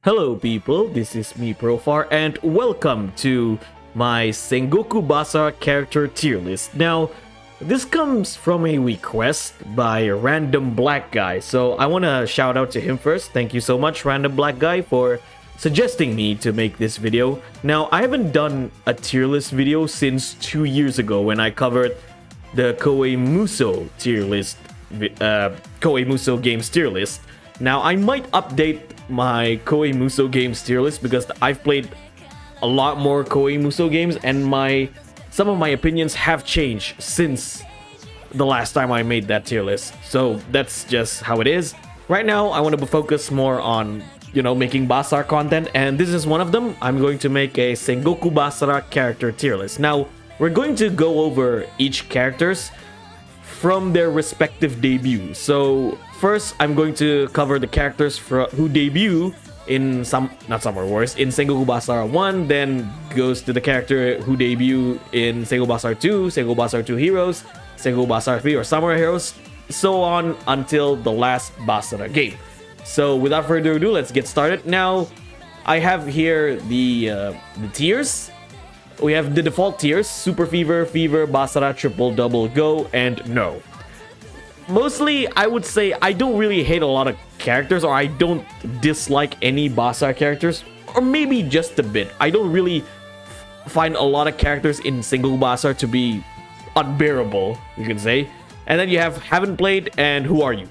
Hello people, this is me Profar and welcome to my Sengoku Basara character tier list. Now, this comes from a request by a random black guy, so I want to shout out to him first. Thank you so much, random black guy, for suggesting me to make this video. Now, I haven't done a tier list video since 2 years ago when I covered the Koei Musou tier list, Koei Musou games tier list. Now, I might update my Koei Musou games tier list because I've played a lot more Koei Musou games and some of my opinions have changed since the last time I made that tier list. So that's just how it is. Right now, I want to focus more on, making Basara content, and this is one of them. I'm going to make a Sengoku Basara character tier list. Now, we're going to go over each characters from their respective debut. So first, I'm going to cover the characters who debut in in Sengoku Basara 1, then goes to the character who debut in Sengoku Basara 2, Sengoku Basara 2 Heroes, Sengoku Basara 3 or Samurai Heroes, so on until the last Basara game. So without further ado, let's get started. Now, I have here the tiers. We have the default tiers: Super Fever, Fever, Basara, Triple, Double, Go, and No. Mostly, I would say I don't really hate a lot of characters, or I don't dislike any Basara characters, or maybe just a bit. I don't really find a lot of characters in Sengoku Basara to be unbearable, you can say. And then you have Haven't Played and Who Are You?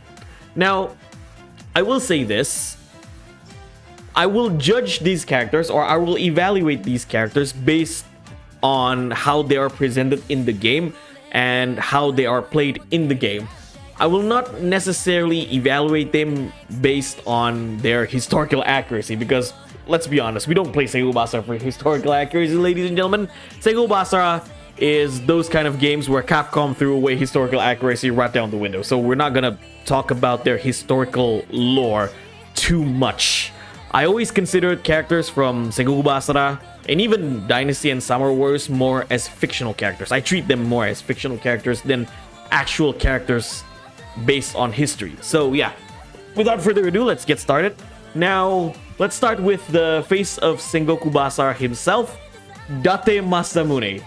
Now, I will say this. I will judge these characters, or I will evaluate these characters based on how they are presented in the game and how they are played in the game. I will not necessarily evaluate them based on their historical accuracy, because let's be honest, we don't play Sengoku Basara for historical accuracy, ladies and gentlemen. Sengoku Basara is those kind of games where Capcom threw away historical accuracy right down the window. So we're not gonna talk about their historical lore too much. I always considered characters from Sengoku Basara and even Dynasty and Samurai Warriors more as fictional characters. I treat them more as fictional characters than actual characters based on history. So yeah, without further ado, let's get started. Now, let's start with the face of Sengoku Basara himself, Date Masamune.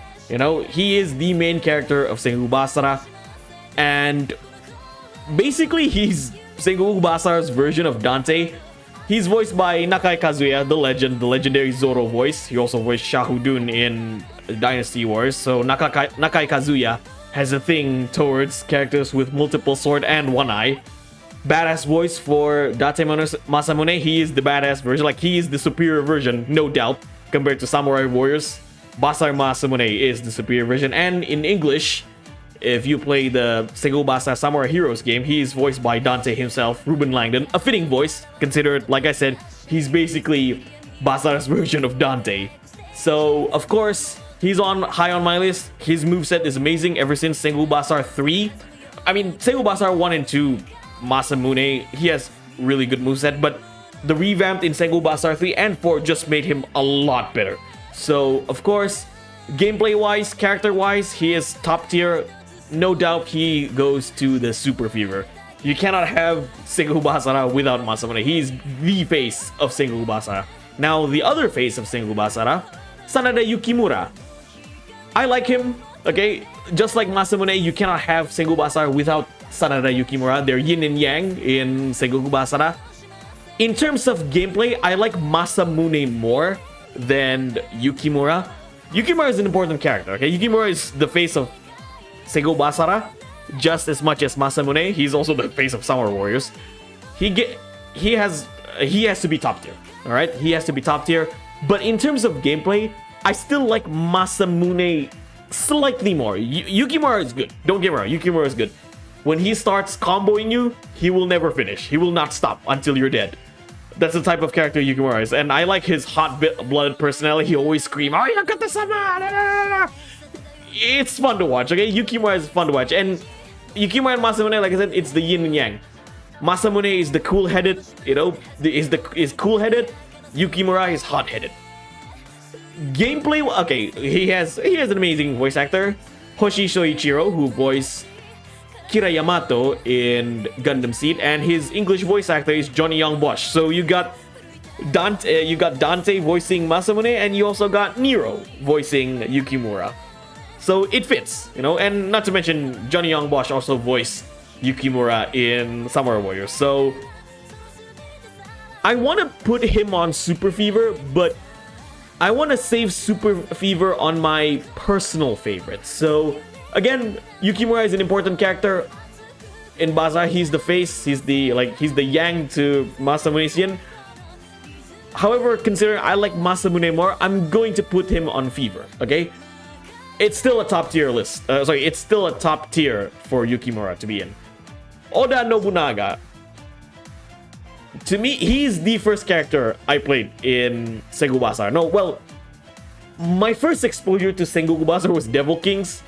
He is the main character of Sengoku Basara, and basically he's Sengoku Basara's version of Dante. He's voiced by Nakai Kazuya, the legendary Zoro voice. He also voiced Shahudun in Dynasty Wars. So Nakai Kazuya has a thing towards characters with multiple sword and one eye. Badass voice for Date Masamune. He is the badass version. Like, he is the superior version, no doubt, compared to Samurai Warriors. Basara Masamune is the superior version. And in English, if you play the Sengoku Basara Samurai Heroes game, he is voiced by Dante himself, Ruben Langdon. A fitting voice, considered, like I said, he's basically Basara's version of Dante. So, of course, he's high on my list. His moveset is amazing ever since Sengoku Basara 3. I mean, Sengoku Basara 1 and 2, Masamune, he has really good moveset, but the revamped in Sengoku Basara 3 and 4 just made him a lot better. So, of course, gameplay-wise, character-wise, he is top tier. No doubt he goes to the Super Fever. You cannot have Sengoku Basara without Masamune. He's the face of Sengoku Basara. Now, the other face of Sengoku Basara, Sanada Yukimura. I like him, okay? Just like Masamune, you cannot have Sengoku Basara without Sanada Yukimura. They're yin and yang in Sengoku Basara. In terms of gameplay, I like Masamune more than Yukimura. Yukimura is an important character, okay? Yukimura is the face of Sengoku Basara just as much as Masamune. He's also the face of Samurai Warriors. He has to be top tier, all right? He has to be top tier. But in terms of gameplay, I still like Masamune slightly more. Yukimura is good. Don't get me wrong. Yukimura is good. When he starts comboing you, he will never finish. He will not stop until you're dead. That's the type of character Yukimura is. And I like his hot-blooded personality. He always screams, "Oh, you got the sama!" It's fun to watch, okay? Yukimura is fun to watch. And Yukimura and Masamune, like I said, it's the yin and yang. Masamune is the cool-headed, is cool-headed. Yukimura is hot-headed. Gameplay, okay, he has an amazing voice actor, Hoshi Shoichiro, who voiced Kira Yamato in Gundam Seed, and his English voice actor is Johnny Young Bosch. So you got Dante, you got Dante voicing Masamune, and you also got Nero voicing Yukimura. So it fits, you know, and not to mention Johnny Young Bosch also voiced Yukimura in Samurai Warriors. So I want to put him on Super Fever, but I want to save Super Fever on my personal favorites. So again, Yukimura is an important character. In Basara, he's the face, he's the yang to Masamune's yin. However, considering I like Masamune more, I'm going to put him on Fever, okay? It's still a top tier list. It's still a top tier for Yukimura to be in. Oda Nobunaga. To me, he's the first character I played in Sengoku Basara. No, well, my first exposure to Sengoku Basara was Devil Kings,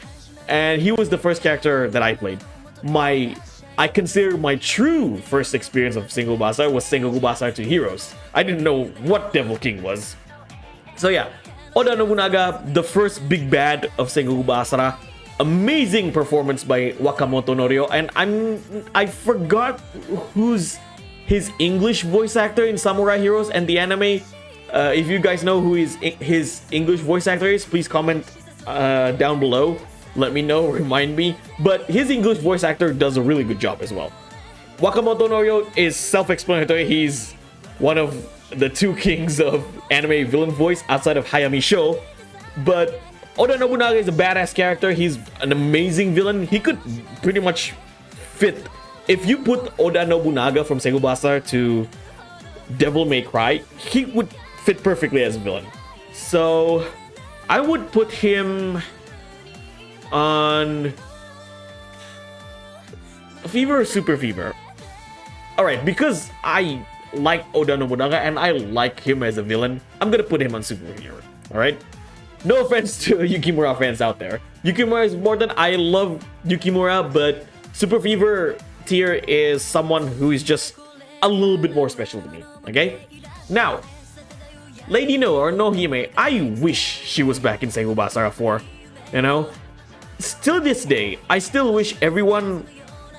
and he was the first character that I played. I consider my true first experience of Sengoku Basara was Sengoku Basara 2 Heroes. I didn't know what Devil King was. So yeah, Oda Nobunaga, the first big bad of Sengoku Basara. Amazing performance by Wakamoto Norio, and I forgot who's his English voice actor in Samurai Heroes and the anime. If you guys know who his English voice actor is, please comment down below. Let me know, remind me. But his English voice actor does a really good job as well. Wakamoto Norio is self-explanatory. He's one of the two kings of anime villain voice outside of Hayami Sho. But Oda Nobunaga is a badass character. He's an amazing villain. He could pretty much fit. If you put Oda Nobunaga from Sengoku Basara to Devil May Cry, he would fit perfectly as a villain. So I would put him on Fever or Super Fever. Alright, because I like Oda Nobunaga and I like him as a villain, I'm gonna put him on Super Fever. Alright? No offense to Yukimura fans out there. Yukimura is more than I love Yukimura, but Super Fever tier is someone who is just a little bit more special to me. Okay? Now, Lady No or Nohime, I wish she was back in Sengoku Basara 4. You know? Still this day, I still wish everyone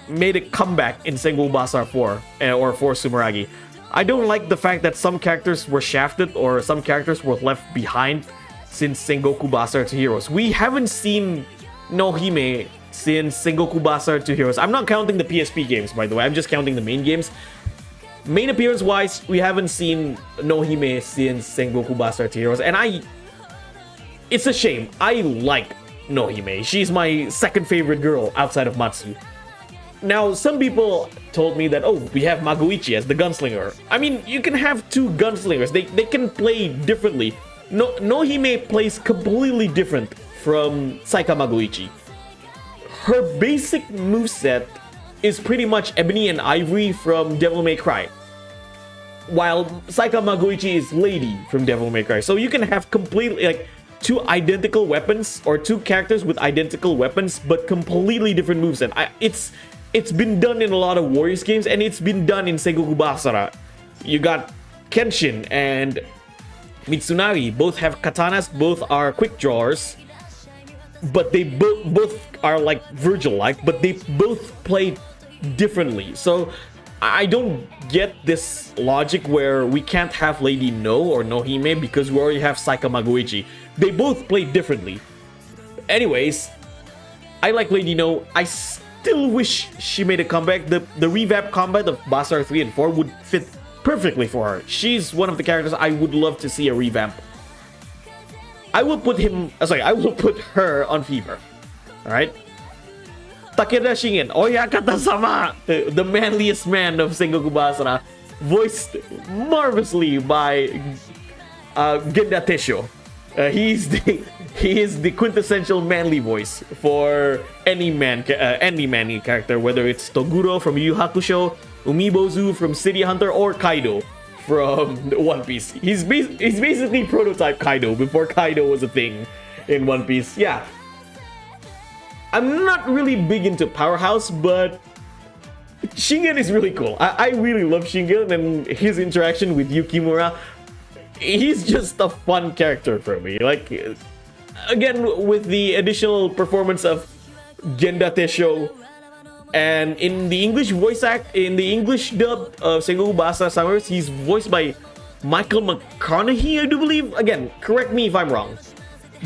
made a comeback in Sengoku Basara 4 or 4 Sumeragi. I don't like the fact that some characters were shafted or some characters were left behind since Sengoku Basara 2 Heroes. We haven't seen Nohime since Sengoku Basara 2 Heroes. I'm not counting the PSP games, by the way. I'm just counting the main games. Main appearance wise, we haven't seen Nohime since Sengoku Basara 2 Heroes. And it's a shame. I like Nohime. She's my second favorite girl outside of Matsu. Now, some people told me that, oh, we have Magoichi as the gunslinger. I mean, you can have two gunslingers. They can play differently. Nohime plays completely different from Saika Magoichi. Her basic moveset is pretty much Ebony and Ivory from Devil May Cry, while Saika Magoichi is Lady from Devil May Cry. So you can have completely, like, two identical weapons or two characters with identical weapons but completely different moveset. It's been done in a lot of Warriors games, and it's been done in Sengoku Basara. You got Kenshin and Mitsunari, both have katanas, both are quick drawers, but they both are like Virgil-like, but they both play differently. So I don't get this logic where we can't have Lady No or Nohime because we already have Saika Magoichi. They both play differently. Anyways, I like Lady No. I still wish she made a comeback. The revamp combat of Basara 3 and 4 would fit perfectly for her. She's one of the characters I would love to see a revamp. I will put her on Fever. Alright? Takeda Shingen, Oyakata-sama, the manliest man of Sengoku Basara, voiced marvelously by Genda Tesho. He is the quintessential manly voice for any manly character, whether it's Toguro from Yu Yu Hakusho, Umibozu from City Hunter, or Kaido from One Piece. He's basically prototype Kaido before Kaido was a thing in One Piece. Yeah. I'm not really big into Powerhouse, but Shingen is really cool. I really love Shingen and his interaction with Yukimura. He's just a fun character for me. Like, again, with the additional performance of Genda Tesho, and in the English voice act, in the English dub of Sengoku Basara Samurai, he's voiced by Michael McConaughey, I do believe. Again, correct me if I'm wrong.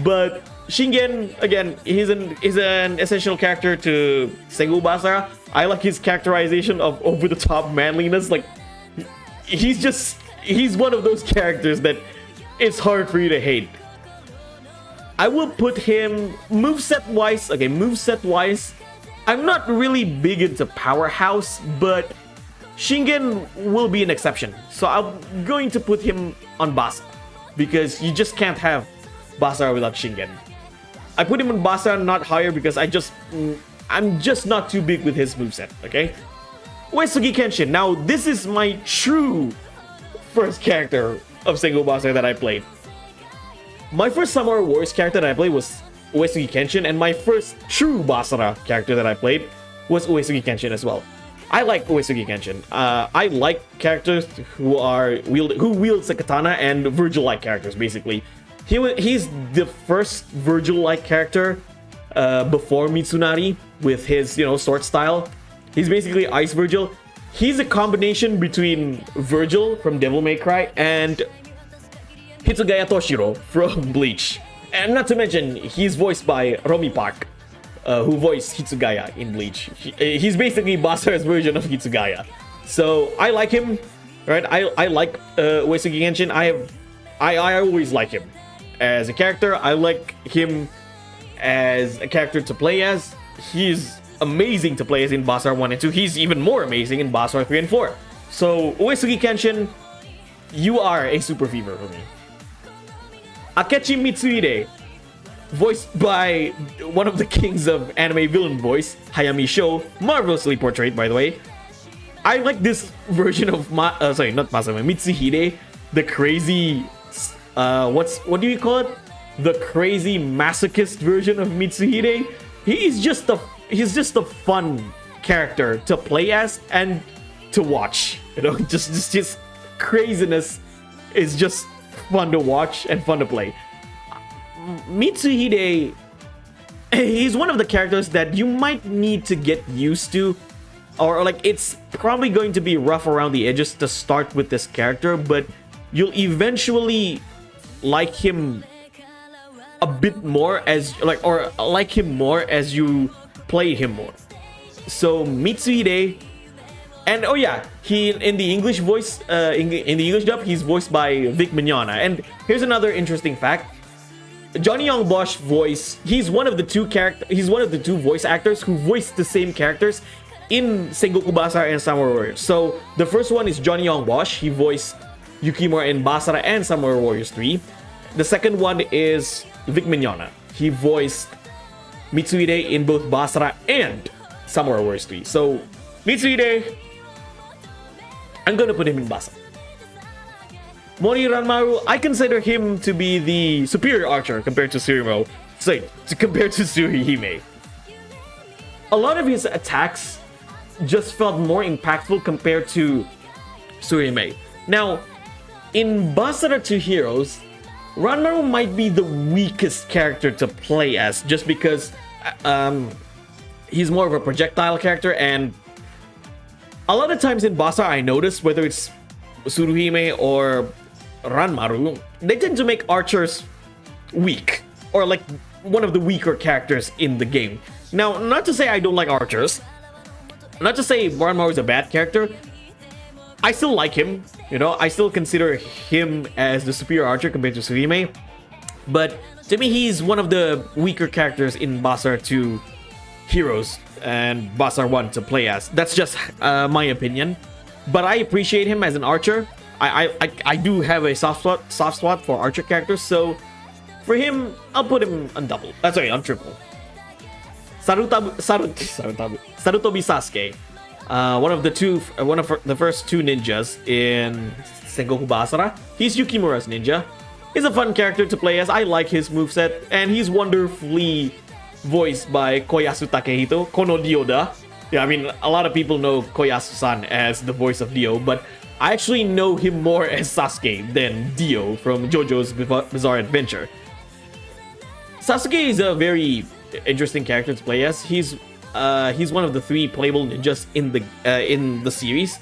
But Shingen, again, is an essential character to Sengoku Basara. I like his characterization of over-the-top manliness. Like, he's one of those characters that it's hard for you to hate. I will put him moveset-wise. Okay, moveset-wise, I'm not really big into Powerhouse, but Shingen will be an exception. So I'm going to put him on Basara because you just can't have Basara without Shingen. I put him on Basara not higher because I'm just not too big with his moveset, okay? Uesugi Kenshin. Now, this is my true first character of Sengoku Basara that I played. My first Samurai Warriors character that I played was Uesugi Kenshin, and my first true Basara character that I played was Uesugi Kenshin as well. I like Uesugi Kenshin. I like characters who wields a katana and Virgil-like characters, basically. He's the first Virgil-like character before Mitsunari with his, sword style. He's basically Ice Virgil. He's a combination between Virgil from Devil May Cry and Hitsugaya Toshiro from Bleach. And not to mention, he's voiced by Romi Park, who voiced Hitsugaya in Bleach. He's basically Basara's version of Hitsugaya. So I like him, right? I like Uesugi Kenshin. I always like him as a character. I like him as a character to play as. He's amazing to play as in Basara 1 and 2. He's even more amazing in Basara 3 and 4. So Uesugi Kenshin, you are a super fever for me. Akechi Mitsuhide, voiced by one of the kings of anime villain voice, Hayami Sho, marvelously portrayed, by the way. I like this version of Mitsuhide, the crazy, what do you call it? The crazy masochist version of Mitsuhide. He's just a fun character to play as and to watch. Just his craziness is just fun to watch and fun to play. Mitsuhide, he's one of the characters that you might need to get used to, or like it's probably going to be rough around the edges to start with this character, but you'll eventually like him a bit more as you play him more. So Mitsuhide. And oh yeah, he in the English voice, in the English dub, he's voiced by Vic Mignogna. And here's another interesting fact: Johnny Young Bosch he's one of the two voice actors who voiced the same characters in Sengoku Basara and Samurai Warriors. So the first one is Johnny Young Bosch. He voiced Yukimura in Basara and Samurai Warriors 3. The second one is Vic Mignogna. He voiced Mitsuhide in both Basara and Samurai Warriors 3. So Mitsuhide, I'm gonna put him in Basara. Mori Ranmaru, I consider him to be the superior archer compared to compared to Tsuruhime. A lot of his attacks just felt more impactful compared to Tsuruhime. Now, in Basara 2 Heroes, Ranmaru might be the weakest character to play as, just because he's more of a projectile character, and a lot of times in Basara I notice, whether it's Tsuruhime or Ranmaru, they tend to make archers weak, or like one of the weaker characters in the game. Now, not to say I don't like archers, not to say Ranmaru is a bad character. I still like him, I still consider him as the superior archer compared to Tsuruhime. But to me, he's one of the weaker characters in Basara 2 Heroes and Basara 1 to play as. That's just my opinion. But I appreciate him as an archer. I do have a soft spot for archer characters, so for him, I'll put him on double. On triple. Sarutobi Sasuke, one of the first two ninjas in Sengoku Basara. He's Yukimura's ninja. He's a fun character to play as. I like his moveset, and he's wonderfully voiced by Koyasu Takehito, Kono Dio-da. Yeah, I mean, a lot of people know Koyasu-san as the voice of Dio, but I actually know him more as Sasuke than Dio from JoJo's Bizarre Adventure. Sasuke is a very interesting character to play as. He's one of the 3 playable ninjas in the series.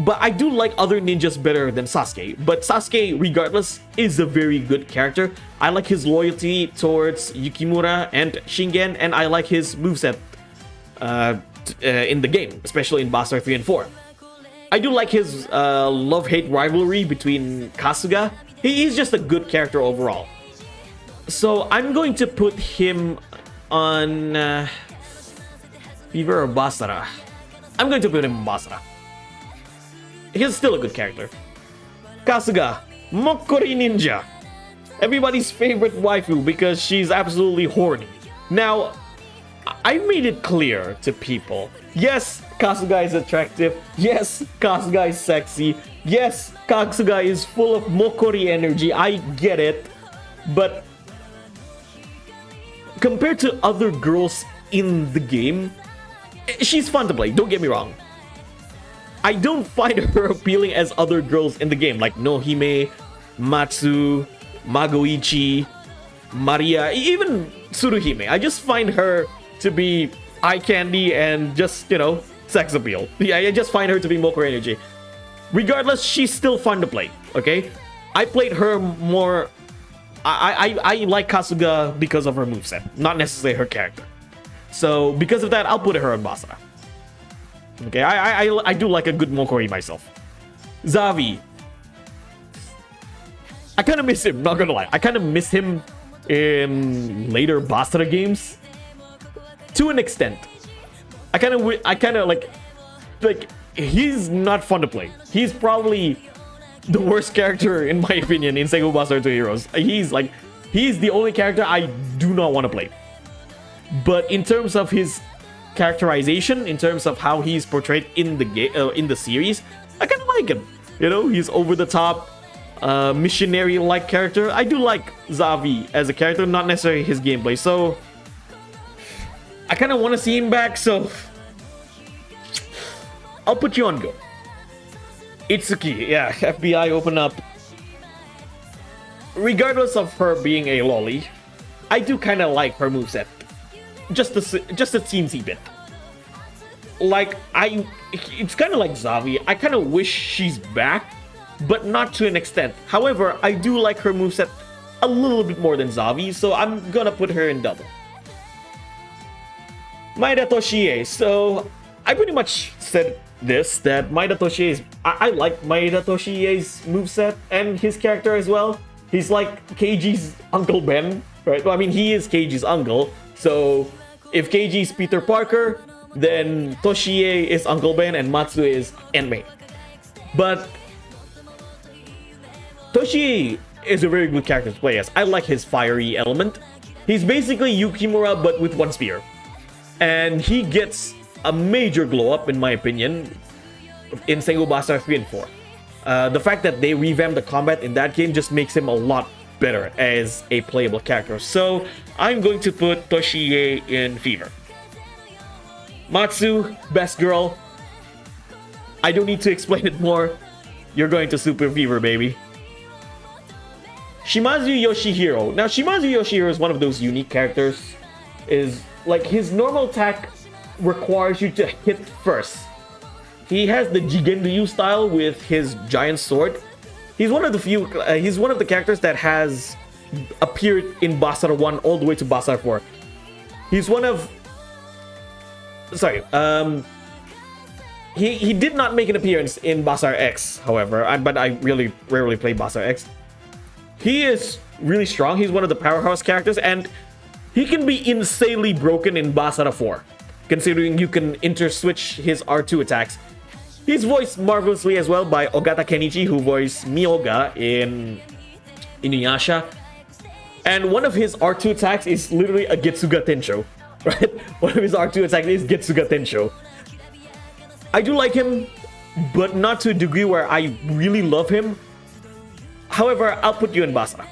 But I do like other ninjas better than Sasuke. But Sasuke, regardless, is a very good character. I like his loyalty towards Yukimura and Shingen, and I like his moveset in the game, especially in Basara 3 and 4. I do like his love-hate rivalry between Kasuga. He's just a good character overall. So I'm going to put him on Fever or Basara. I'm going to put him on Basara. He's still a good character. Kasuga, Mokori Ninja. Everybody's favorite waifu because she's absolutely horny. Now, I made it clear to people. Yes, Kasuga is attractive. Yes, Kasuga is sexy. Yes, Kasuga is full of Mokori energy. I get it. But compared to other girls in the game, she's fun to play, don't get me wrong. I don't find her appealing as other girls in the game, like Nohime, Matsu, Magoichi, Maria, even Tsuruhime. I just find her to be eye candy and just, you know, sex appeal. Yeah, I just find her to be Mokori energy. Regardless, she's still fun to play, okay? I played her more... I like Kasuga because of her moveset, not necessarily her character. So, because of that, I'll put her on Basara. Okay, I do like a good Mokori myself. Zavi. I kind of miss him, not gonna lie. I kind of miss him in later Basara games. To an extent. I kind of like he's not fun to play. He's probably the worst character in my opinion in Sengoku Basara 2 Heroes. He's the only character I do not want to play. But in terms of his characterization, in terms of how he's portrayed in the game, in the series, I kind of like him. You know, he's over the top, missionary-like character. I do like Zavi as a character, not necessarily his gameplay. So I kind of want to see him back. So I'll put you on go. Itsuki, yeah, FBI open up. Regardless of her being a loli, I do kind of like her moveset. Just a teensy bit. Like, it's kind of like Zavi. I kind of wish she's back, but not to an extent. However, I do like her moveset a little bit more than Zavi, so I'm gonna put her in double. Maeda Toshie. So, I pretty much said this, that Maeda Toshie is... I like Maeda Toshie's moveset and his character as well. He's like Keiji's Uncle Ben, right? Well, I mean, he is Keiji's uncle. So, if Keiji is Peter Parker, then Toshie is Uncle Ben and Matsu is Enmei. But Toshie is a very good character to play as. I like his fiery element. He's basically Yukimura but with one spear. And he gets a major glow up, in my opinion, in Sengoku Basara 3 and 4. The fact that they revamped the combat in that game just makes him a lot better as a playable character. So I'm going to put Toshie in Fever. Matsu, best girl. I don't need to explain it more. You're going to Super Fever, baby. Shimazu Yoshihiro. Now, Shimazu Yoshihiro is one of those unique characters. Is like his normal attack requires you to hit first. He has the Jigenryu style with his giant sword. He's one of the few. He's one of the characters that has appeared in Basara 1 all the way to Basara 4. He's one of. Sorry. He did not make an appearance in Basara X, however. But I really rarely play Basara X. He is really strong. He's one of the powerhouse characters, and he can be insanely broken in Basara 4, considering you can interswitch his R2 attacks. He's voiced marvelously as well by Ogata Kenichi, who voiced Mioga in Inuyasha. And one of his R2 attacks is literally a Getsuga Tensho, right? One of his R2 attacks is Getsuga Tensho. I do like him, but not to a degree where I really love him. However, I'll put you in Basara.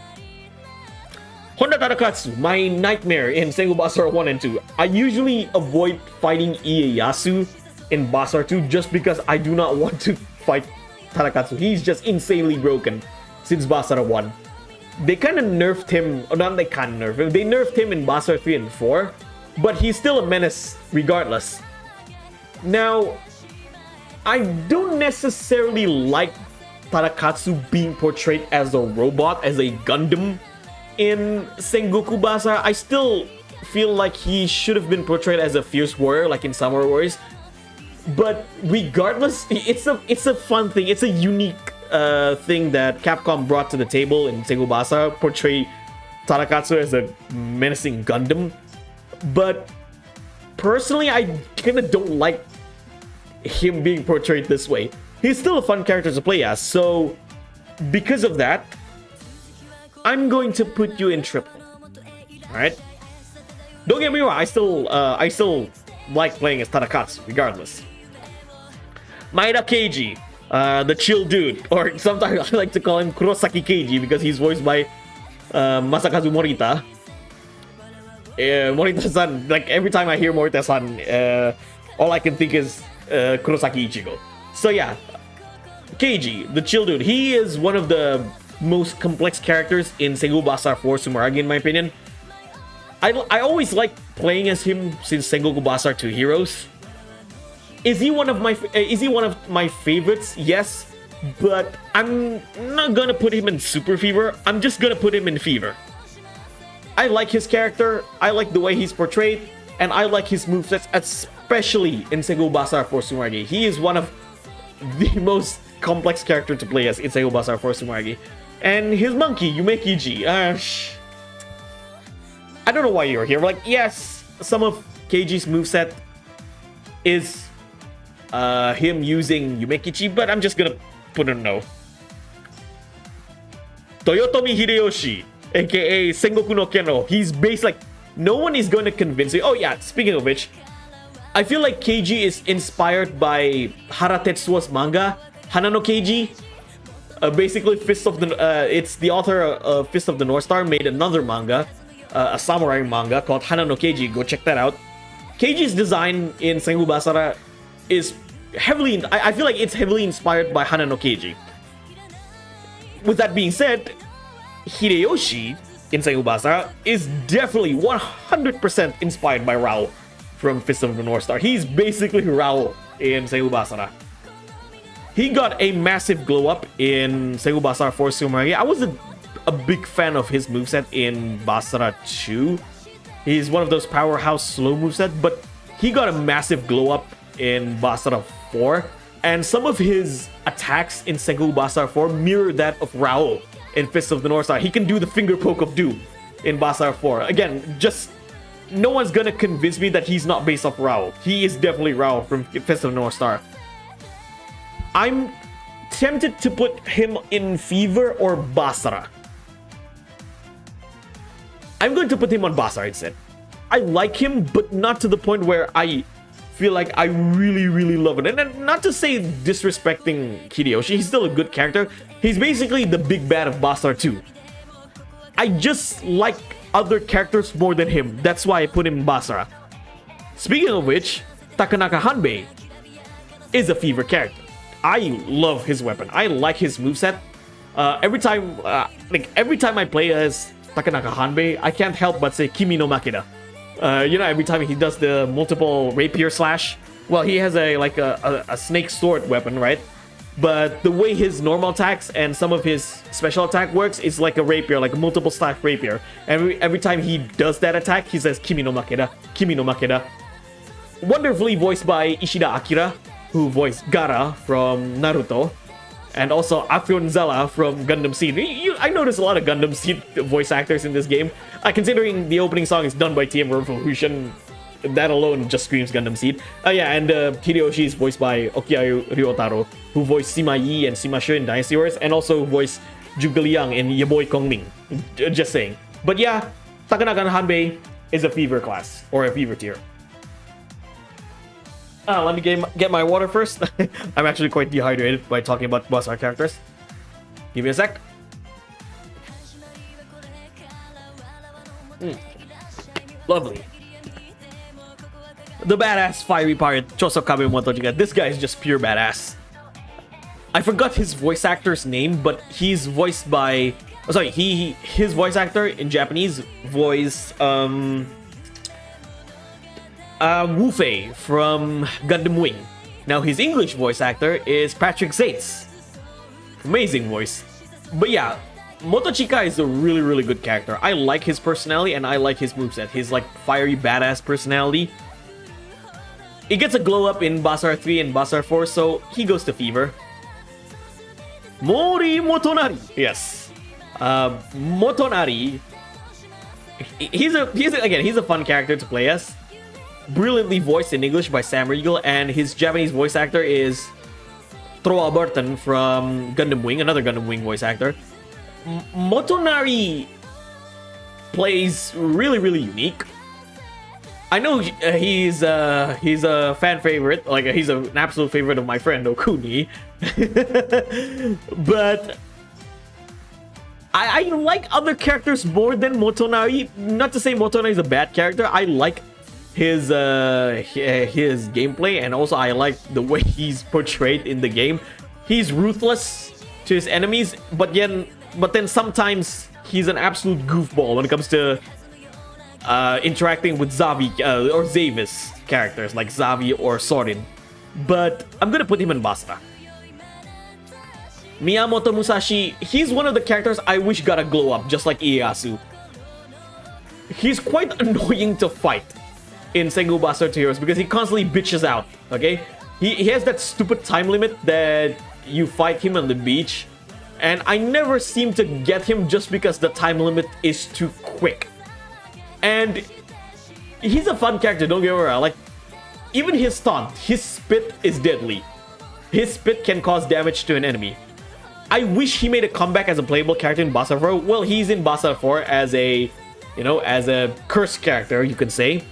Honda Tadakatsu, my nightmare in Sengoku Basara 1 and 2. I usually avoid fighting Ieyasu in Basara 2 just because I do not want to fight Tadakatsu. He's just insanely broken since Basara 1. They kind of nerfed him, or not they kind of nerfed him, they nerfed him in Basara 3 and 4, but he's still a menace regardless. Now, I don't necessarily like Tadakatsu being portrayed as a robot, as a Gundam in Sengoku Basara. I still feel like he should have been portrayed as a fierce warrior, like in Samurai Warriors. But regardless, it's a fun thing. It's a unique thing that Capcom brought to the table in Sengoku Basara, portray Tadakatsu as a menacing Gundam. But personally, I kind of don't like him being portrayed this way. He's still a fun character to play as, so because of that, I'm going to put you in triple. Alright? Don't get me wrong, I still like playing as Tadakatsu, regardless. Maeda Keiji, the chill dude, or sometimes I like to call him Kurosaki Keiji because he's voiced by Masakazu Morita. Morita-san, like every time I hear Morita-san, all I can think is Kurosaki Ichigo. So yeah, Keiji, the chill dude, he is one of the most complex characters in Sengoku Basara 4 Sumeragi, in my opinion. I always like playing as him since Sengoku Basara 2 Heroes. Is he one of my favorites? Yes, but I'm not gonna put him in Super Fever. I'm just gonna put him in Fever. I like his character, I like the way he's portrayed, and I like his movesets, especially in Sengoku Basara 4 Sumeragi. He is one of the most complex character to play as in Sengoku Basara 4 Sumeragi. And his monkey, Yumekiji, I don't know why you're here. Like, yes, some of Keiji's moveset is him using Yumekichi, but I'm just gonna put a no. Toyotomi Hideyoshi, aka Sengoku no Keno, he's based like, no one is going to convince you. Oh yeah, speaking of which, I feel like Keiji is inspired by Hara Tetsuo's manga, Hana no Keiji. Basically, it's the author of Fist of the North Star made another manga, a samurai manga called Hana no Keiji. Go check that out. Keiji's design in Sengoku Basara is heavily, I feel like it's heavily inspired by Hana no Keiji. With that being said, Hideyoshi in Sengoku Basara is definitely 100% inspired by Rao from Fist of the North Star. He's basically Rao in Sengoku Basara. He got a massive glow up in Sengoku Basara 4 Sumeragi. I wasn't a big fan of his moveset in Basara 2. He's one of those powerhouse slow moveset, but he got a massive glow up in Basara 4. And some of his attacks in Sengoku Basara 4 mirror that of Rao in Fist of the North Star. He can do the finger poke of doom in Basara 4. Again, just no one's gonna convince me that he's not based off Rao. He is definitely Rao from Fist of the North Star. I'm tempted to put him in Fever or Basara. I'm going to put him on Basara instead. I like him, but not to the point where I feel like I really, really love it. And not to say disrespecting Hideyoshi, he's still a good character. He's basically the big bad of Basara 2. I just like other characters more than him. That's why I put him in Basara. Speaking of which, Takanaka Hanbei is a Fever character. I love his weapon. I like his moveset. Every time I play as Takanaka Hanbei, I can't help but say Kimi no Makeda. Every time he does the multiple rapier slash, well, he has a snake sword weapon, right? But the way his normal attacks and some of his special attack works is like a rapier, like a multiple slash rapier. Every time he does that attack, he says Kimi no Makeda, Kimi no Makeda. Wonderfully voiced by Ishida Akira, who voiced Gaara from Naruto, and also Afion Zella from Gundam Seed. I noticed a lot of Gundam Seed voice actors in this game. Considering the opening song is done by TM Revolution, that alone just screams Gundam Seed. And Hideyoshi is voiced by Okiai Ryotaro, who voiced Sima Yi and Sima Shi in Dynasty Wars, and also voiced Zhuge Liang in Your Boy Kongming. Just saying. But yeah, Takanaka Hanbei is a Fever class, or a Fever tier. Let me get my water first. I'm actually quite dehydrated by talking about Basara characters. Give me a sec. Lovely. The badass fiery pirate Chosokabe Motojiga. This guy is just pure badass. I forgot his voice actor's name, but he's voiced by... his voice actor in Japanese voiced... Wu Fei from Gundam Wing. Now his English voice actor is Patrick Zates. Amazing voice. But yeah, Motochika is a really, really good character. I like his personality and I like his moveset. His like fiery badass personality. It gets a glow up in Basara 3 and Basara 4, so he goes to Fever. Mori Motonari. Yes. Motonari. He's a fun character to play as. Brilliantly voiced in English by Sam Riegel, and his Japanese voice actor is Troa Burton from Gundam Wing, another Gundam Wing voice actor. Motonari plays really, really unique. I know he's a fan favorite, like he's an absolute favorite of my friend Okuni, but I like other characters more than Motonari. Not to say Motonari is a bad character. I like his gameplay, and also I like the way he's portrayed in the game. He's ruthless to his enemies, but then sometimes he's an absolute goofball when it comes to interacting with Zavi or Zavis characters like Zavi or Sorin. But I'm gonna put him in Basara. Miyamoto Musashi, he's one of the characters I wish got a glow up, just like Ieyasu. He's quite annoying to fight in Sengoku Basara 2 Heroes because he constantly bitches out, okay? He has that stupid time limit that you fight him on the beach, and I never seem to get him just because the time limit is too quick. And he's a fun character, don't get me wrong. Like, even his taunt, his spit is deadly. His spit can cause damage to an enemy. I wish he made a comeback as a playable character in Basara 4. Well, he's in Basara 4 as a, as a cursed character, you could say.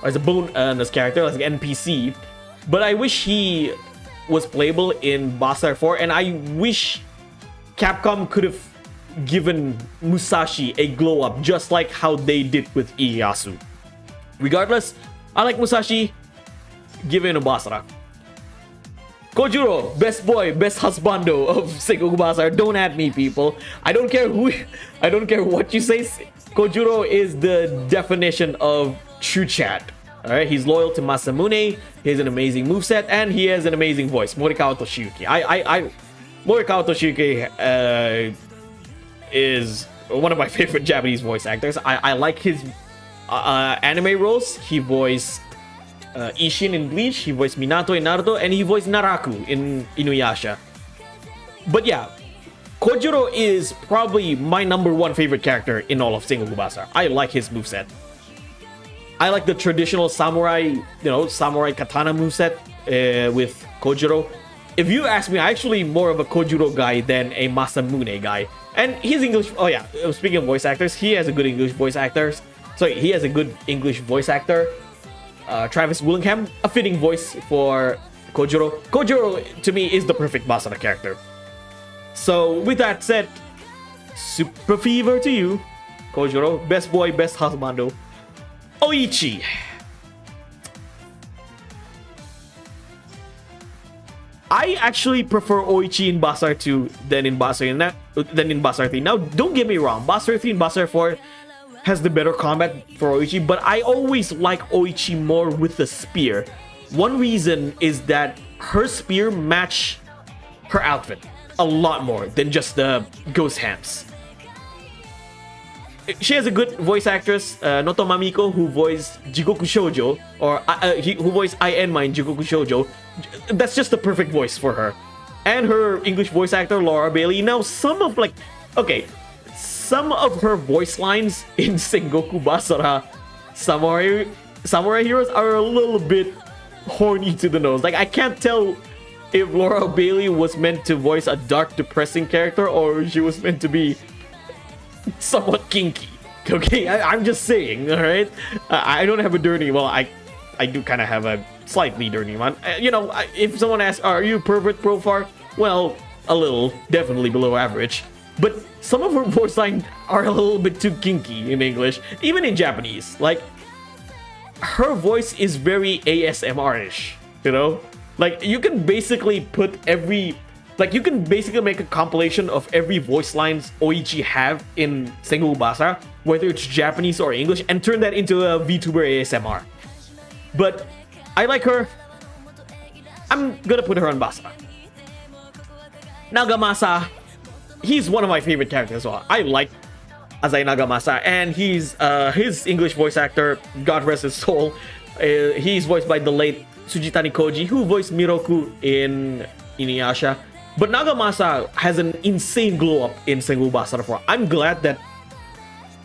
Or as a bonus character, as an NPC. But I wish he was playable in Basara 4, and I wish Capcom could have given Musashi a glow up just like how they did with Ieyasu. Regardless, I like Musashi. Give him a Basara. Kojuro, best boy, best husbando of Sengoku Basara. Don't at me, people. I don't care what you say. Kojuro is the definition of true chat. Alright, he's loyal to Masamune, he has an amazing moveset, and he has an amazing voice. Morikawa Toshiyuki. Morikawa Toshiyuki is one of my favorite Japanese voice actors. I like his anime roles. He voiced Ishin in Bleach, he voiced Minato in Naruto, and he voiced Naraku in Inuyasha. But yeah, Kojuro is probably my #1 favorite character in all of Sengoku Basara. I like his moveset. I like the traditional samurai, samurai katana moveset with Kojuro. If you ask me, I'm actually more of a Kojuro guy than a Masamune guy. And he's English. Oh yeah, speaking of voice actors, he has a good English voice actor. He has a good English voice actor. Travis Willingham, a fitting voice for Kojuro. Kojuro, to me, is the perfect Basara character. So, with that said, super fever to you, Kojuro. Best boy, best husbando. Oichi. I actually prefer Oichi in Basara 2 than in Basara 3. Now, don't get me wrong, Basara 3 and Basara 4 has the better combat for Oichi, but I always like Oichi more with the spear. One reason is that her spear match her outfit a lot more than just the ghost hands. She has a good voice actress, Noto Mamiko, who voiced Jigoku Shoujo, or who voiced Aenma in Jigoku Shoujo. That's just the perfect voice for her. And her English voice actor, Laura Bailey. Now, some of her voice lines in Sengoku Basara Samurai Heroes are a little bit horny to the nose. Like, I can't tell if Laura Bailey was meant to voice a dark, depressing character or she was meant to be somewhat kinky. Okay, I'm just saying, alright? I don't have a dirty, well, I do kind of have a slightly dirty one. If someone asks, are you a pervert, Profar? Well, a little, definitely below average. But some of her voice lines are a little bit too kinky in English, even in Japanese. Like, her voice is very ASMR-ish, Like, you can basically make a compilation of every voice lines Oichi have in Sengoku Basara, whether it's Japanese or English, and turn that into a VTuber ASMR. But I like her. I'm gonna put her on Basara. Nagamasa, he's one of my favorite characters as well. I like Azai Nagamasa, and he's his English voice actor, God rest his soul. He's voiced by the late Sujitani Koji, who voiced Miroku in Inuyasha. But Nagamasa has an insane glow up in Sengoku Basara 4. I'm glad that,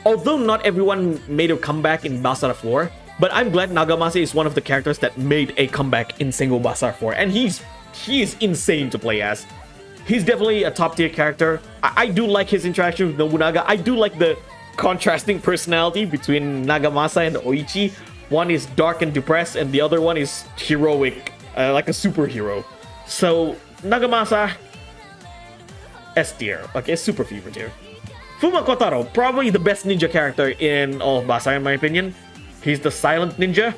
although not everyone made a comeback in Basara 4, but I'm glad Nagamasa is one of the characters that made a comeback in Sengoku Basara 4, and he is insane to play as. He's definitely a top tier character. I do like his interaction with Nobunaga. I do like the contrasting personality between Nagamasa and Oichi. One is dark and depressed, and the other one is heroic, like a superhero. So Nagamasa, S tier, okay, super fever tier. Fuma Kotaro, probably the best ninja character in all of Basara in my opinion. He's the silent ninja.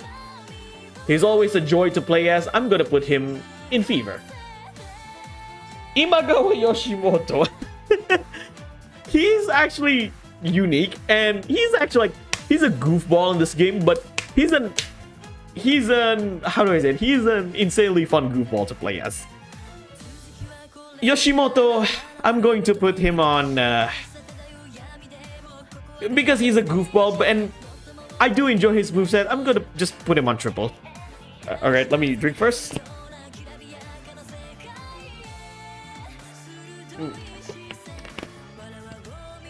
He's always a joy to play as. I'm gonna put him in fever. Imagawa Yoshimoto. He's actually unique, and he's actually like, he's a goofball in this game, but he's an how do I say it? He's an insanely fun goofball to play as. Yoshimoto, I'm going to put him on because he's a goofball, and I do enjoy his moveset. I'm gonna just put him on triple. Alright, let me drink first.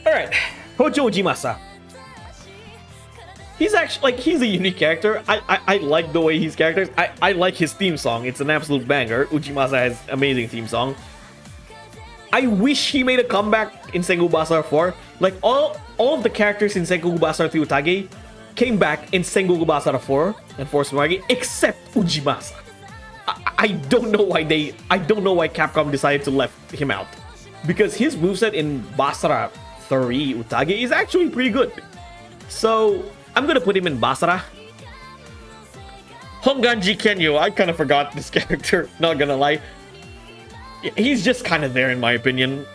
Alright, Hojo Ujimasa. He's actually, like, he's a unique character. I like the way he's characters. I like his theme song. It's an absolute banger. Ujimasa has amazing theme song. I wish he made a comeback in Sengoku Basara 4. Like, all of the characters in Sengoku Basara 3 Utage came back in Sengoku Basara 4 and Force Magi, except Ujimasa. I don't know why Capcom decided to left him out. Because his moveset in Basara 3 Utage is actually pretty good. So I'm gonna put him in Basara. Honganji Kenyo, I kind of forgot this character, not gonna lie. He's just kind of there in my opinion.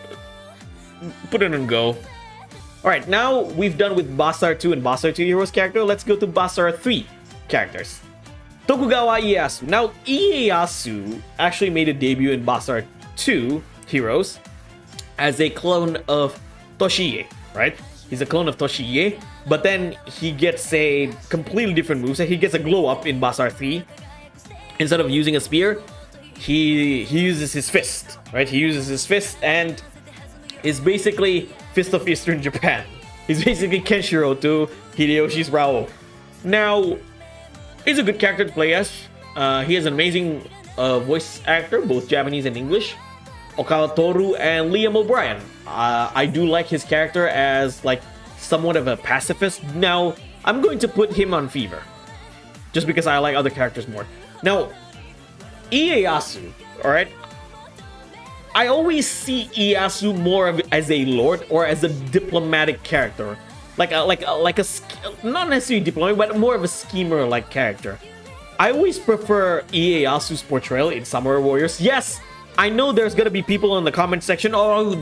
Put it in Go. Alright, now we've done with Basara 2 and Basara 2 Heroes character. Let's go to Basara 3 characters. Tokugawa Ieyasu. Now, Ieyasu actually made a debut in Basara 2 Heroes as a clone of Toshiie, right? He's a clone of Toshiie, but then he gets a completely different moveset. He gets a glow up in Basara 3. Instead of using a spear, he uses his fist, right? He uses his fist and is basically Fist of Eastern Japan. He's basically Kenshiro to Hideyoshi's Rao. Now, he's a good character to play as. He has an amazing voice actor, both Japanese and English. Okawa Toru and Liam O'Brien. I do like his character as like somewhat of a pacifist. Now, I'm going to put him on Fever, just because I like other characters more. Now, Ieyasu, alright? I always see Ieyasu more of as a lord or as a diplomatic character. Like a not necessarily diplomatic, but more of a schemer-like character. I always prefer Ieyasu's portrayal in Samurai Warriors. Yes, I know there's gonna be people in the comment section, oh,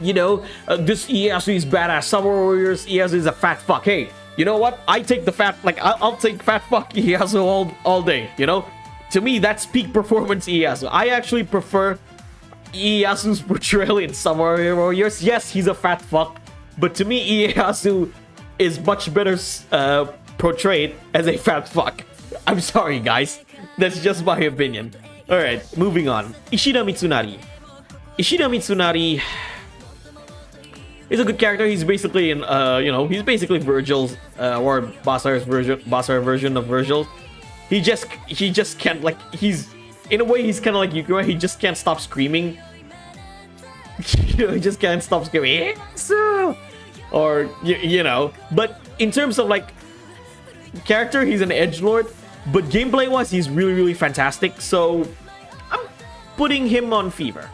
you know, this Ieyasu is badass. Samurai Warriors, Ieyasu is a fat fuck. Hey, you know what? I take the fat, like, I'll take fat fuck Ieyasu all day, you know? To me, that's peak performance Ieyasu. I actually prefer Ieyasu's portrayal in Samurai Warriors. Yes, he's a fat fuck, but to me, Ieyasu is much better portrayed as a fat fuck. I'm sorry, guys. That's just my opinion. Alright, moving on. Ishida Mitsunari. Ishida Mitsunari is a good character. He's basically in, you know, he's basically Virgil's, or Basara version of Virgil. He just can't, like, he's, in a way, he's kind of like Yukio. He just can't stop screaming. You know, he just can't stop screaming. Or, you know. But in terms of, like, character, he's an edgelord. But gameplay-wise, he's really, really fantastic. So, I'm putting him on Fever.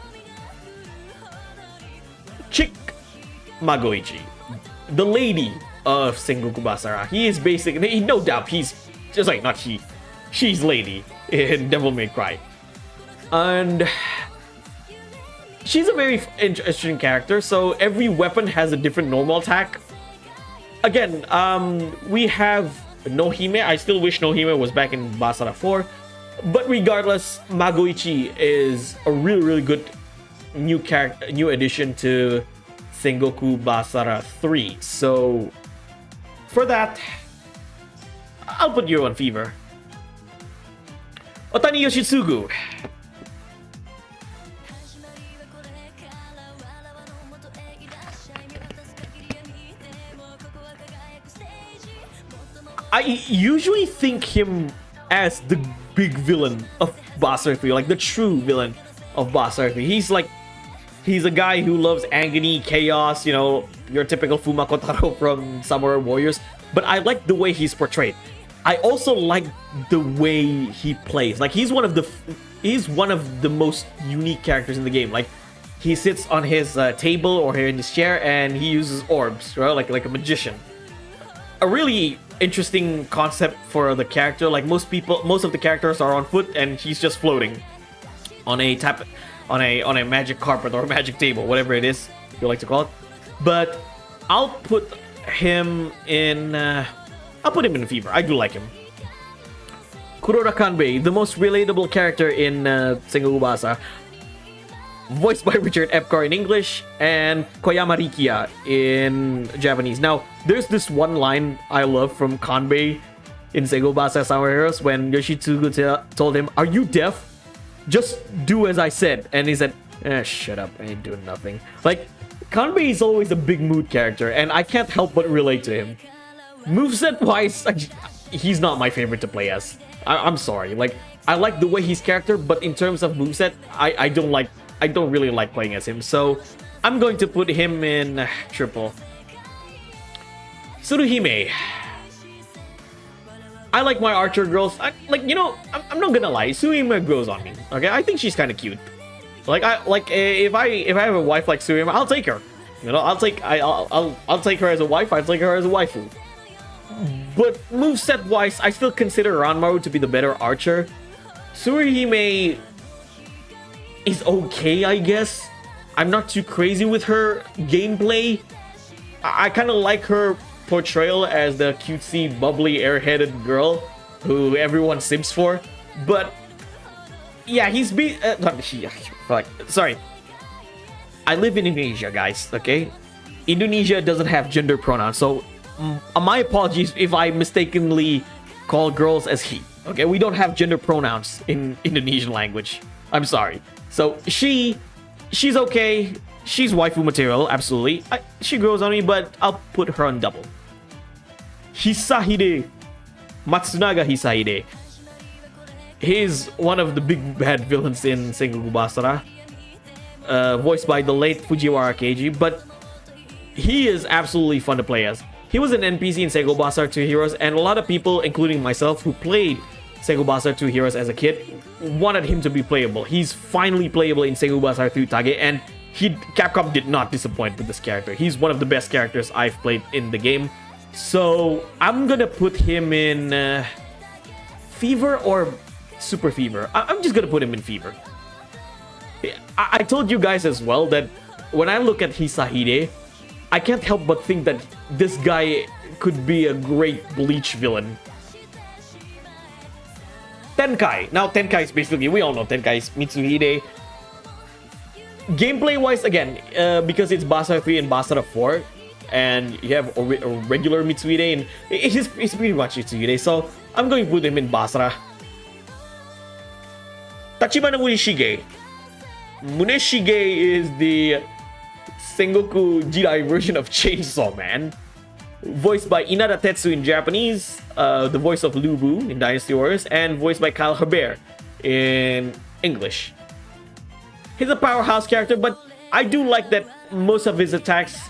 Chick Magoichi, the lady of Sengoku Basara. He is basically, no doubt, he's just like, not he. She's lady in Devil May Cry. And she's a very interesting character. So, every weapon has a different normal attack. Again, we have Nohime. I still wish Nohime was back in Basara 4. But regardless, Magoichi is a really good new character, new addition to Sengoku Basara 3. So for that, I'll put you on Fever. Otani Yoshitsugu. I usually think him as the big villain of Basara 3, like the true villain of Basara 3. He's a guy who loves agony, chaos, you know, your typical Fumako Taro from Samurai Warriors. But I like the way he's portrayed. I also like the way he plays. Like he's one of the most unique characters in the game. Like he sits on his table or in his chair and he uses orbs, right? Like a magician. A really interesting concept for the character. Like most of the characters are on foot and he's just floating on a magic carpet or a magic table, whatever it is you like to call it. But I'll put him in Fever. I do like him. Kurora Kanbei, the most relatable character in Sengoku Basara, voiced by Richard Epcar in English and Koyama Rikiya in Japanese. Now, there's this one line I love from Kanbei in Sengoku Basara Samurai Heroes when Yoshitsugu told him, "Are you deaf? Just do as I said." And he said, "Shut up, I ain't doing nothing." Like, Kanbei is always a big mood character, and I can't help but relate to him. Moveset-wise, he's not my favorite to play as. I'm sorry. Like, I like the way he's character, but in terms of moveset, I don't really like playing as him. So, I'm going to put him in triple. Tsuruhime. I like my archer girls. I'm not gonna lie, Tsuruhime grows on me. Okay, I think she's kind of cute. If I have a wife like Tsuruhime, I'll take her. You know, I'll take her as a wife. I'll take her as a waifu. But moveset wise, I still consider Ranmaru to be the better archer. Tsuruhime is okay, I guess. I'm not too crazy with her gameplay. I kind of like her portrayal as the cutesy, bubbly, airheaded girl who everyone simps for. But yeah, sorry. I live in Indonesia, guys, okay? Indonesia doesn't have gender pronouns, so my apologies if I mistakenly call girls as he. Okay, we don't have gender pronouns in Indonesian language. I'm sorry. So she's okay. She's waifu material, absolutely. She grows on me, but I'll put her on double. Hisahide. Matsunaga Hisahide. He's one of the big bad villains in Sengoku Basara. Voiced by the late Fujiwara Keiji, but he is absolutely fun to play as. He was an NPC in Sengoku Basara 2 Heroes, and a lot of people, including myself, who played Sengoku Basara 2 Heroes as a kid, wanted him to be playable. He's finally playable in Sengoku Basara 3 Tage, and Capcom did not disappoint with this character. He's one of the best characters I've played in the game. So I'm gonna put him in Fever or Super Fever. I'm just gonna put him in Fever. I told you guys as well that when I look at Hisahide, I can't help but think that this guy could be a great Bleach villain. Tenkai. Now Tenkai is basically, we all know Tenkai is Mitsuhide. Gameplay wise, again, because it's Basara 3 and Basara 4, and you have a regular Mitsuhide, and it's pretty much Mitsuhide, so I'm going to put him in Basara. Tachibana Muneshige. Muneshige is the Sengoku Jidai version of Chainsaw Man, voiced by Inada Tetsu in Japanese, the voice of Lu Bu in Dynasty Warriors, and voiced by Kyle Hebert in English. He's a powerhouse character, but I do like that most of his attacks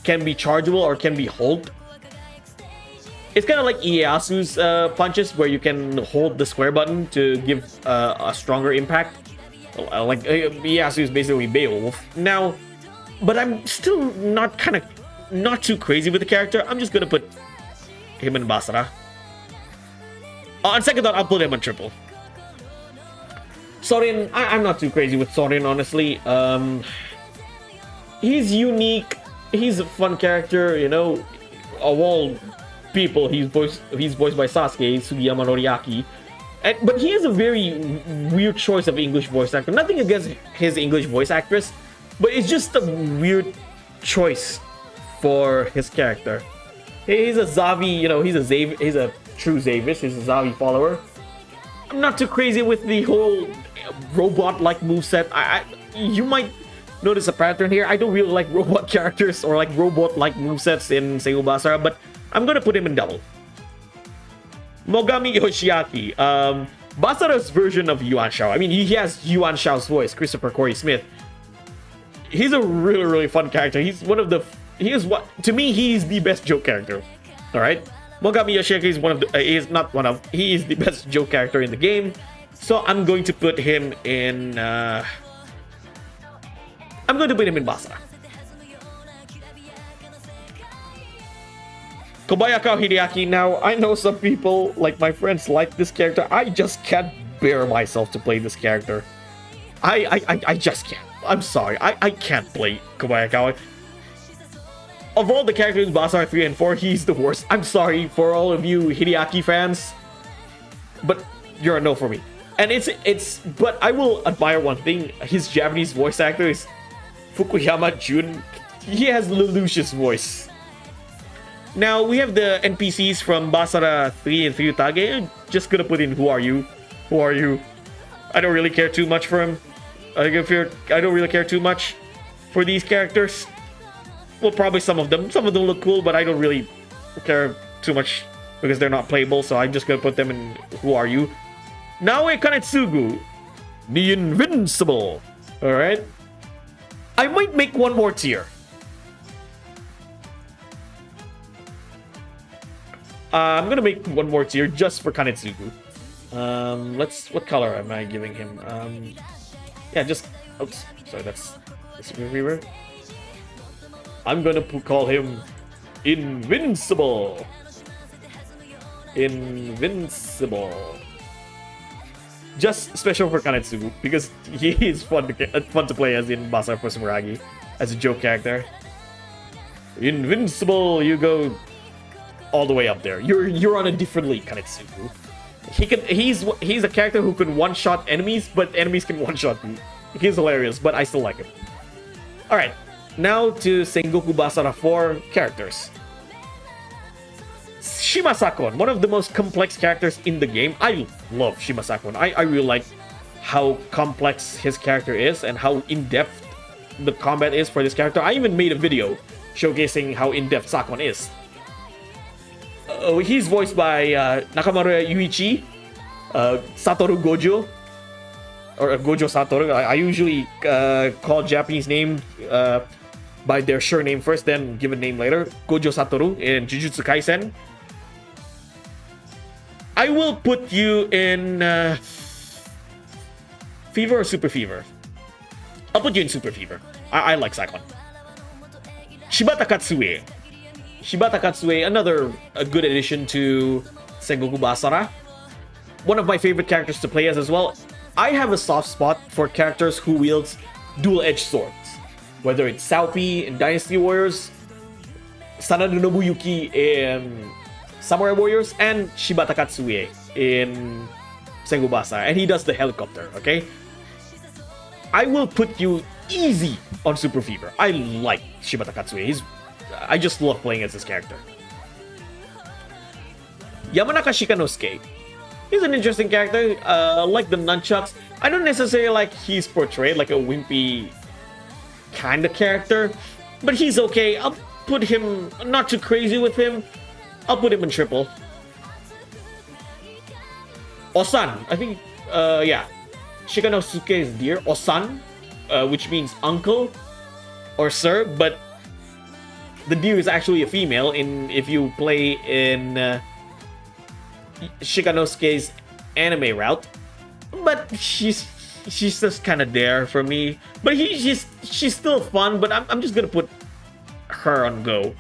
can be chargeable or can be hold. It's kind of like Ieyasu's punches, where you can hold the square button to give a stronger impact. Like Ieyasu is basically Beowulf. Now, but I'm still not too crazy with the character. I'm just gonna put him in Basara. On second thought, I'll put him on triple. Sorin, I'm not too crazy with Sorin, honestly. He's unique. He's a fun character, you know. Of all people, he's voiced by Sasuke, Sugiyama Noriaki. But he has a very weird choice of English voice actor. Nothing against his English voice actress, but it's just a weird choice for his character. He's a Zavi, you know, he's a true Zavis, he's a Zavi follower. I'm not too crazy with the whole robot-like moveset. You might notice a pattern here. I don't really like robot characters or like robot-like movesets in Sengoku Basara, but I'm gonna put him in double. Mogami Yoshiaki, Basara's version of Yuan Shao. I mean, he has Yuan Shao's voice, Christopher Corey Smith. He's a really, really fun character. He's to me, he's the best joke character. All right, Mogami Yoshiaki is he is the best joke character in the game. So I'm going to put him in. I'm going to put him in Basara. Kobayakawa Hideaki. Now, I know some people, like my friends, like this character. I just can't bear myself to play this character. I just can't. I'm sorry. I can't play Kobayakawa. Of all the characters in Basara 3 and 4, he's the worst. I'm sorry for all of you Hideaki fans, but you're a no for me. And but I will admire one thing. His Japanese voice actor is Fukuyama Jun. He has Lelouch's voice. Now, we have the NPCs from Basara 3 and Fuyutage. Just gonna put in Who Are You? Who Are You? I don't really care too much for him. I don't really care too much for these characters. Well, probably some of them. Some of them look cool, but I don't really care too much because they're not playable, so I'm just gonna put them in Who Are You? Naoe Kanetsugu, the Invincible. Alright. I might make one more tier. I'm gonna make one more tier just for Kanetsugu. What color am I giving him? Yeah, just, oops, sorry, that's Super Fever. I'm gonna call him Invincible. Invincible. Just special for Kanetsugu because he is fun to play as in Basara for Sumuragi as a joke character. Invincible, you go all the way up there. You're on a different league, Kanetsugu. He's a character who can one-shot enemies, but enemies can one-shot me. He's hilarious, but I still like him. Alright, now to Sengoku Basara 4 characters. Shimasakon, one of the most complex characters in the game. I love Shimasakon. I really like how complex his character is and how in-depth the combat is for this character. I even made a video showcasing how in-depth Sakon is. He's voiced by Nakamaru Yuichi, Satoru Gojo, or Gojo Satoru. I usually call Japanese name by their surname first, then give a name later. Gojo Satoru in Jujutsu Kaisen. I will put you in Fever or Super Fever. I'll put you in Super Fever. I like Sakon. Shibata Katsue. Shibata Katsue, another good addition to Sengoku Basara. One of my favorite characters to play as well. I have a soft spot for characters who wields dual-edged swords. Whether it's Saupi in Dynasty Warriors, Sanada Nobuyuki in Samurai Warriors, and Shibata Katsue in Sengoku Basara. And he does the helicopter, okay? I will put you easy on Super Fever. I like Shibata Katsue. I just love playing as this character. Yamanaka Shikanosuke. He's an interesting character. Like the nunchucks. I don't necessarily like he's portrayed like a wimpy kind of character, but he's okay. I'll put him, not too crazy with him. I'll put him in triple. Osan. I think, yeah. Shikanosuke is dear. Osan, which means uncle or sir, but the deer is actually a female if you play in Shikanosuke's anime route. But she's just kind of there for me. But she's still fun, but I'm just gonna put her on go.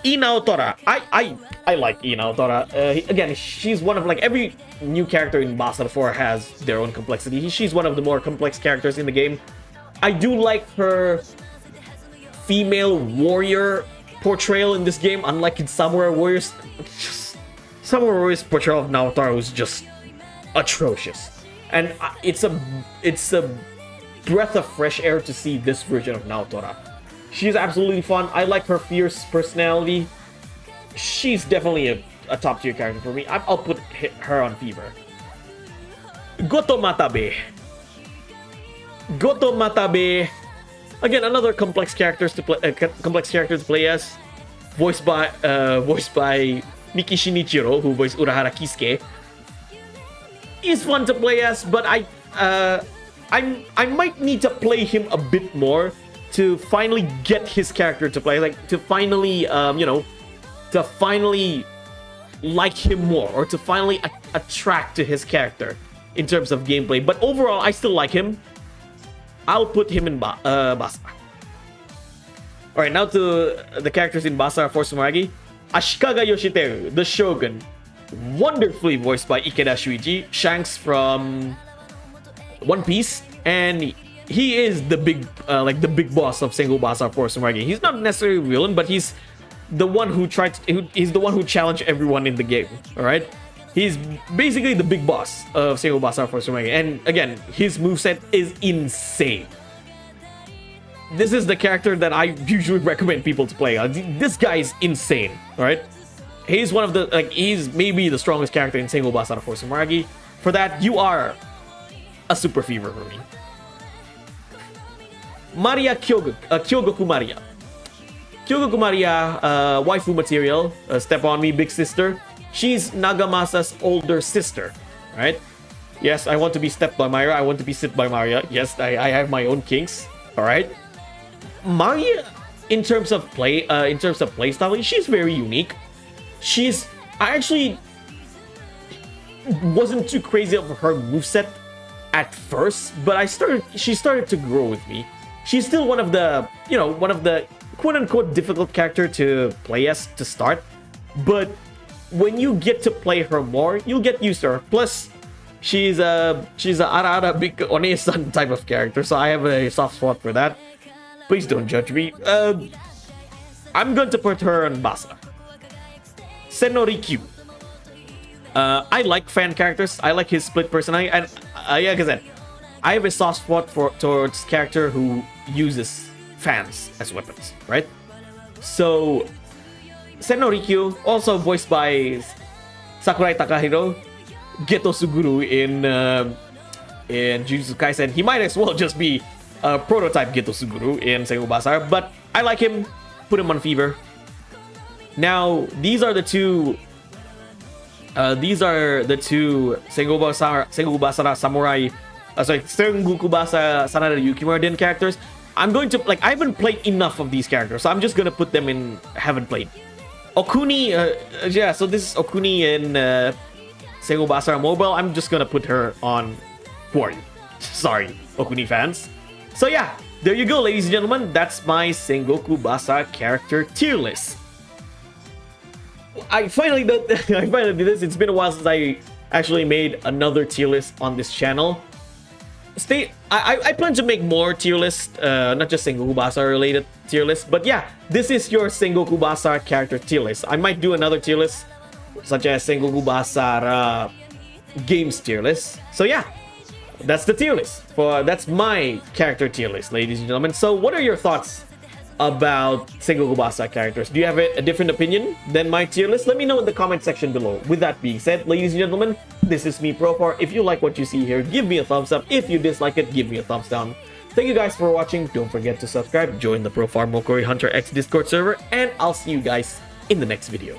Inaotora. I like Inaotora. Again, she's one of, like, every new character in Basara 4 has their own complexity. She's one of the more complex characters in the game. I do like her female warrior portrayal in this game, unlike in Samurai Warriors. Samurai Warriors portrayal of Naotora was just atrocious. And it's a breath of fresh air to see this version of Naotora. She's absolutely fun. I like her fierce personality. She's definitely a top tier character for me. I'll put her on Fever. Goto Matabe. Goto Matabe. Again, another complex character to play as. Voiced by Miki Shinichiro, who voiced Urahara Kisuke. He's fun to play as, but I might need to play him a bit more to finally get his character to play, like to finally to finally like him more, or to finally attract to his character in terms of gameplay. But overall, I still like him. I'll put him in Basara. Alright, now to the characters in Basara Force Sumeragi. Ashikaga Yoshiteru, the Shogun, wonderfully voiced by Ikeda Shuichi, Shanks from One Piece, and he is the big boss of Sengoku Basara Force Sumeragi. He's not necessarily a villain, but he's the one who he's the one who challenged everyone in the game. Alright? He's basically the big boss of Sengoku Basara Force Sumeragi. And again, his moveset is insane. This is the character that I usually recommend people to play. This guy is insane, alright? He's one of the, he's maybe the strongest character in Sengoku Basara Force Sumeragi. For that, you are a super fever for me. Maria Kyogoku Maria. Kyogoku Maria, waifu material, step on me, big sister. She's Nagamasa's older sister, right? Yes, I want to be stepped by Maria. I want to be sit by Maria. Yes, I have my own kinks, alright? Maria, in terms of play style, she's very unique. I actually wasn't too crazy of her moveset at first, but she started to grow with me. She's still one of the quote-unquote difficult character to play as to start, but when you get to play her more, you'll get used to her. Plus, she's a ara-ara big one-san type of character, so I have a soft spot for that. Please don't judge me. I'm going to put her on Basara. Senorikyu. I like fan characters. I like his split personality, and like I said, I have a soft spot towards character who uses fans as weapons, right? So, Senorikyu, also voiced by Sakurai Takahiro, Geto Suguru in Jujutsu Kaisen. He might as well just be a prototype Geto Suguru in Sengoku Basara, but I like him. Put him on Fever. Now, these are the two Sengoku Basara Samurai, Sengoku Basara Sanada Yukimura Den characters. I haven't played enough of these characters, so I'm just gonna put them in haven't played. Okuni, so this is Okuni in Sengoku Basara Mobile. I'm just gonna put her on Quarry. Sorry, Okuni fans. So yeah, there you go, ladies and gentlemen. That's my Sengoku Basara character tier list. I finally did this. It's been a while since I actually made another tier list on this channel. I plan to make more tier lists, not just Sengoku Basara related tier lists, but yeah, this is your Sengoku Basara character tier list. I might do another tier list, such as Sengoku Basara games tier list. So yeah, that's the tier list. That's my character tier list, ladies and gentlemen. So what are your thoughts about Sengoku Basara characters? Do you have a different opinion than my tier list? Let me know in the comment section below. With that being said, ladies and gentlemen, this is me, Profar. If you like what you see here, give me a thumbs up. If you dislike it, give me a thumbs down. Thank you guys for watching. Don't forget to subscribe, join the Profar Mokori Hunter X Discord server, and I'll see you guys in the next video.